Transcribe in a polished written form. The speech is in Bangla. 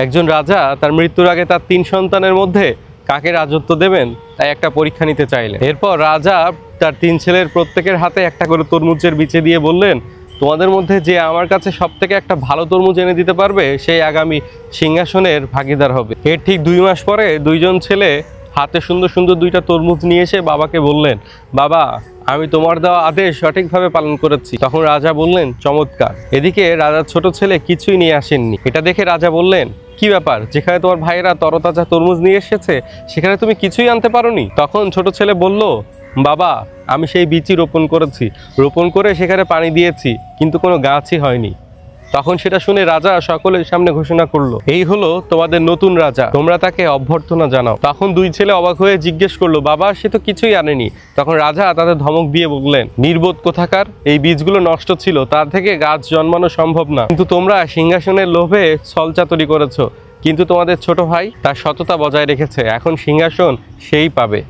একজন রাজা তার মৃত্যুর আগে তার 3 সন্তানের মধ্যে কাকে রাজত্ব দেবেন তাই একটা পরীক্ষা নিতে চাইলেন। এরপর রাজা তার 3 ছেলের প্রত্যেকের হাতে একটা করে তরমুজের বিচি দিয়ে বললেন, তোমাদের মধ্যে যে আমার কাছে সবথেকে একটা ভালো তরমুজ এনে দিতে পারবে সেই আগামী সিংহাসনের ভাগীদার হবে। এর ঠিক 2 মাস পরে দুইজন ছেলে হাতে সুন্দর সুন্দর 2টা তরমুজ নিয়ে এসে বাবাকে বললেন, বাবা আমি তোমার দেওয়া আদেশ সঠিকভাবে পালন করেছি। তখন রাজা বললেন, চমৎকার। এদিকে রাজার ছোট ছেলে কিছুই নিয়ে আসেননি। এটা দেখে রাজা বললেন, কি ব্যাপার, যেখানে তোমার ভাইয়েরা তরতাজা তরমুজ নিয়ে এসেছে সেখানে তুমি কিছুই আনতে পারোনি? তখন ছোট ছেলে বলল, বাবা আমি সেই বীজই রোপণ করেছি, রোপণ করে সেখানে পানি দিয়েছি, কিন্তু কোনো গাছই হয়নি। তখন সেটা শুনে রাজা সকলের সামনে ঘোষণা করলো, এই হলো তোমাদের নতুন রাজা, তোমরা তাকে অভ্যর্থনা জানাও। তখন 2 ছেলে অবাক হয়ে জিজ্ঞেস করলো, বাবা সে তো কিছুই আনেনি। তখন রাজা তাদের ধমক দিয়ে বললেন, নির্বোধ কোথাকার, এই বীজগুলো নষ্ট ছিল, তার থেকে গাছ জন্মানো সম্ভব না। কিন্তু তোমরা সিংহাসনের লোভে ছলচাতুরি করেছো, কিন্তু তোমাদের ছোট ভাই তার সততা বজায় রেখেছে, এখন সিংহাসন সেই পাবে।